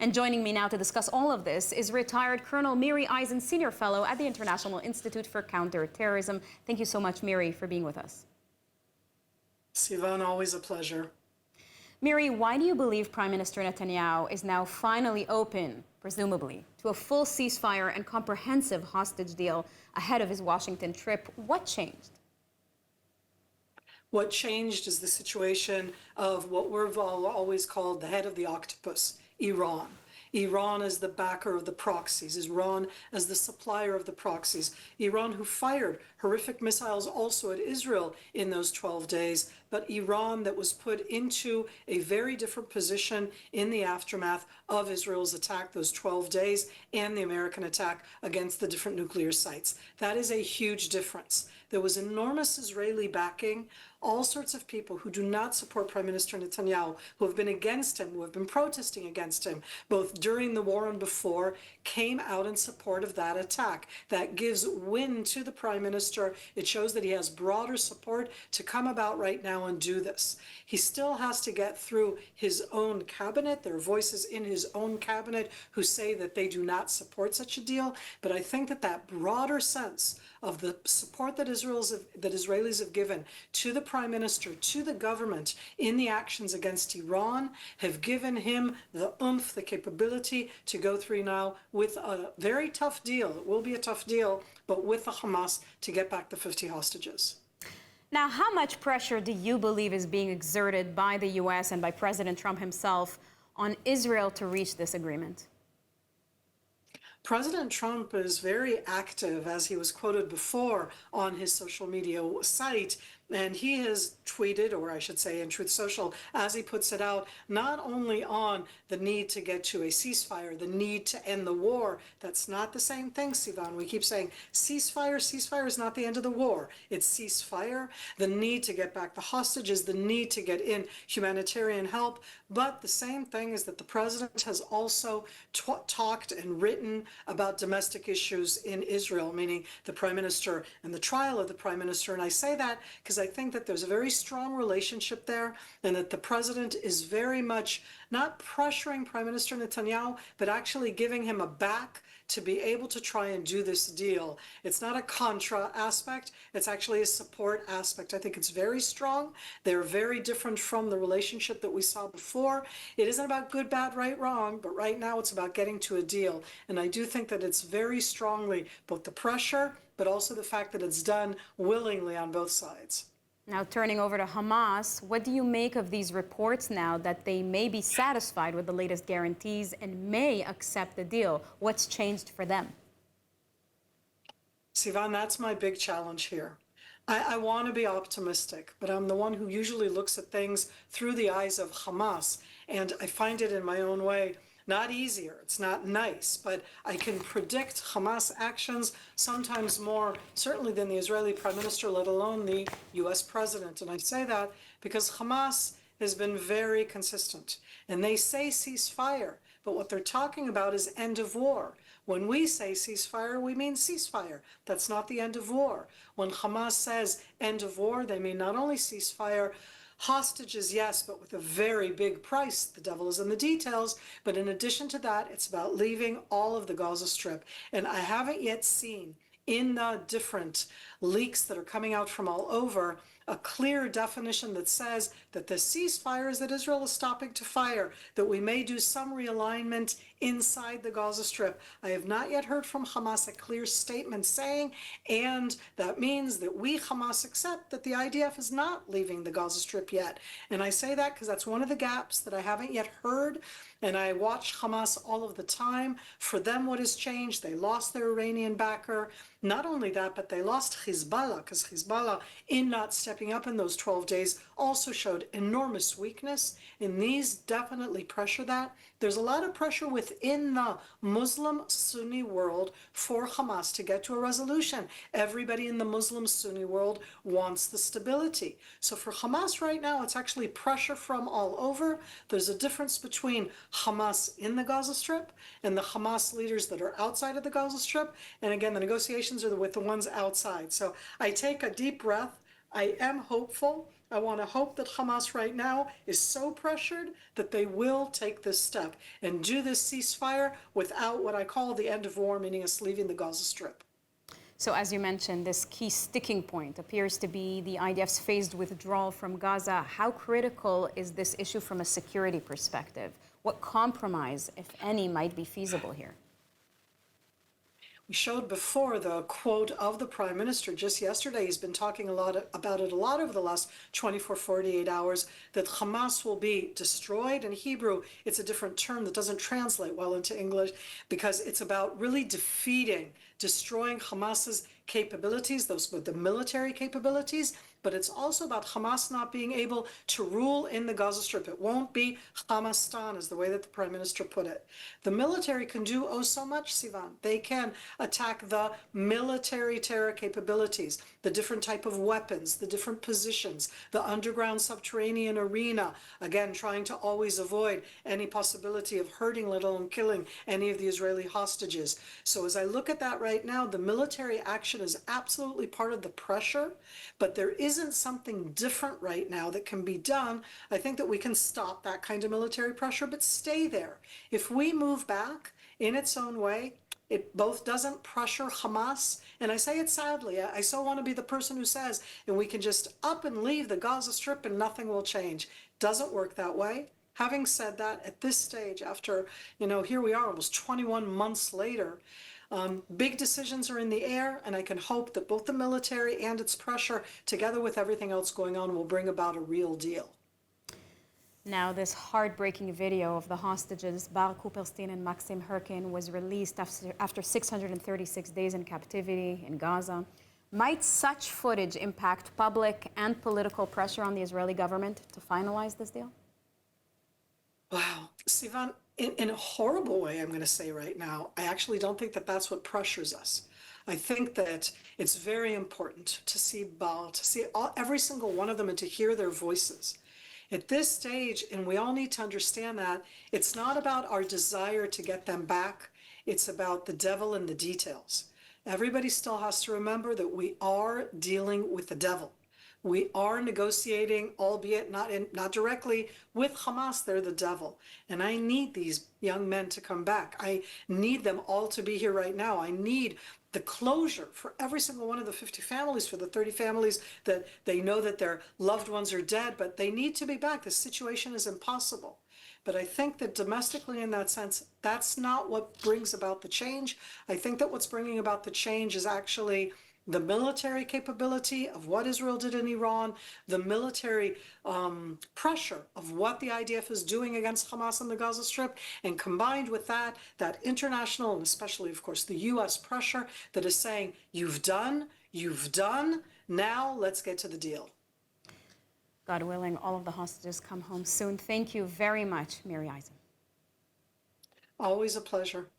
And joining me now to discuss all of this is retired Colonel Miri Eisin, Senior Fellow at the International Institute for Counterterrorism. Thank you so much, Miri, for being with us. Sivan, always a pleasure. Miri, why do you believe Prime Minister Netanyahu is now finally open, presumably, to a full ceasefire and comprehensive hostage deal ahead of his Washington trip? What changed? What changed is the situation of what we've always called the head of the octopus, Iran. Iran as the backer of the proxies, Iran as the supplier of the proxies, Iran who fired horrific missiles also at Israel in those 12 days, but Iran that was put into a very different position in the aftermath of Israel's attack those 12 days and the American attack against the different nuclear sites. That is a huge difference. There was enormous Israeli backing. All sorts of people who do not support Prime Minister Netanyahu, who have been against him, who have been protesting against him, both during the war and before, came out in support of that attack. That gives wind to the Prime Minister. It shows that he has broader support to come about right now and do this. He still has to get through his own cabinet. There are voices in his own cabinet who say that they do not support such a deal. But I think that that broader sense of the support that Israelis have given to the Prime Minister, to the government in the actions against Iran, have given him the oomph, the capability to go through now with a very tough deal. It will be a tough deal, but with the Hamas to get back the 50 hostages. Now, how much pressure do you believe is being exerted by the U.S. and by President Trump himself on Israel to reach this agreement? President Trump is very active, as he was quoted before, on his social media site. And he has tweeted, or I should say in Truth Social, as he puts it out, not only on the need to get to a ceasefire, the need to end the war. That's not the same thing, Sivan. We keep saying ceasefire. Ceasefire is not the end of the war. It's ceasefire. The need to get back the hostages, the need to get in humanitarian help. But the same thing is that the president has also talked and written about domestic issues in Israel, meaning the prime minister and the trial of the prime minister. And I say that because I think that there's a very strong relationship there, and that the president is very much not pressuring Prime Minister Netanyahu, but actually giving him a back to be able to try and do this deal. It's not a contra aspect, it's actually a support aspect. I think it's very strong. They're very different from the relationship that we saw before. It isn't about good, bad, right, wrong, but right now it's about getting to a deal. And I do think that it's very strongly both the pressure, but also the fact that it's done willingly on both sides. Now, turning over to Hamas, what do you make of these reports now that they may be satisfied with the latest guarantees and may accept the deal? What's changed for them? Sivan, that's my big challenge here. I want to be optimistic, but I'm the one who usually looks at things through the eyes of Hamas, and I find it in my own way not easier, it's not nice, but I can predict Hamas actions sometimes more certainly than the Israeli Prime Minister, let alone the US President. And I say that because Hamas has been very consistent. And they say ceasefire, but what they're talking about is end of war. When we say ceasefire, we mean ceasefire. That's not the end of war. When Hamas says end of war, they mean not only ceasefire, hostages, yes, but with a very big price. The devil is in the details. But in addition to that, it's about leaving all of the Gaza Strip. And I haven't yet seen in the different leaks that are coming out from all over a clear definition that says that the ceasefire is that Israel is stopping to fire, that we may do some realignment inside the Gaza Strip. I have not yet heard from Hamas a clear statement saying, and that means that we, Hamas, accept that the IDF is not leaving the Gaza Strip yet. And I say that because that's one of the gaps that I haven't yet heard. And I watch Hamas all of the time. For them, what has changed? They lost their Iranian backer. Not only that, but they lost Hezbollah, because Hezbollah, in not stepping up in those 12 days, also showed enormous weakness. And these definitely pressure that. There's a lot of pressure within the Muslim Sunni world for Hamas to get to a resolution. Everybody in the Muslim Sunni world wants the stability. So for Hamas right now, it's actually pressure from all over. There's a difference between Hamas in the Gaza Strip and the Hamas leaders that are outside of the Gaza Strip. And again, the negotiations are with the ones outside. So I take a deep breath. I am hopeful. I want to hope that Hamas right now is so pressured that they will take this step and do this ceasefire without what I call the end of war, meaning us leaving the Gaza Strip. So as you mentioned, this key sticking point appears to be the IDF's phased withdrawal from Gaza. How critical is this issue from a security perspective? What compromise, if any, might be feasible here? We showed before the quote of the Prime Minister just yesterday. He's been talking about it a lot over the last 24, 48 hours, that Hamas will be destroyed. In Hebrew, it's a different term that doesn't translate well into English because it's about really destroying Hamas's capabilities, those with the military capabilities, but it's also about Hamas not being able to rule in the Gaza Strip. It won't be Hamastan, is the way that the Prime Minister put it. The military can do oh so much, Sivan. They can attack the military terror capabilities, the different type of weapons, the different positions, the underground subterranean arena, again, trying to always avoid any possibility of hurting, let alone killing any of the Israeli hostages. So as I look at that right now, the military action is absolutely part of the pressure, but there isn't something different right now that can be done. I think that we can stop that kind of military pressure, but stay there. If we move back in its own way, it both doesn't pressure Hamas, and I say it sadly, I so want to be the person who says, and we can just up and leave the Gaza Strip and nothing will change. Doesn't work that way. Having said that, at this stage, after, here we are almost 21 months later, big decisions are in the air, and I can hope that both the military and its pressure, together with everything else going on, will bring about a real deal. Now, this heartbreaking video of the hostages, Bar Kuperstein and Maxim Herkin, was released after 636 days in captivity in Gaza. Might such footage impact public and political pressure on the Israeli government to finalize this deal? Wow. Sivan, in a horrible way, I'm going to say right now, I actually don't think that that's what pressures us. I think that it's very important to see Baal, to see every single one of them and to hear their voices. At this stage, and we all need to understand that, it's not about our desire to get them back. It's about the devil in the details. Everybody still has to remember that we are dealing with the devil. We are negotiating, albeit not directly, with Hamas. They're the devil. And I need these young men to come back. I need them all to be here right now. I need the closure for every single one of the 50 families, for the 30 families that they know that their loved ones are dead, but they need to be back. The situation is impossible. But I think that domestically, in that sense, that's not what brings about the change. I think that what's bringing about the change is actually the military capability of what Israel did in Iran, the military pressure of what the IDF is doing against Hamas in the Gaza Strip, and combined with that international and especially, of course, the U.S. pressure that is saying, you've done, now let's get to the deal. God willing, all of the hostages come home soon. Thank you very much, Miri Eisin. Always a pleasure.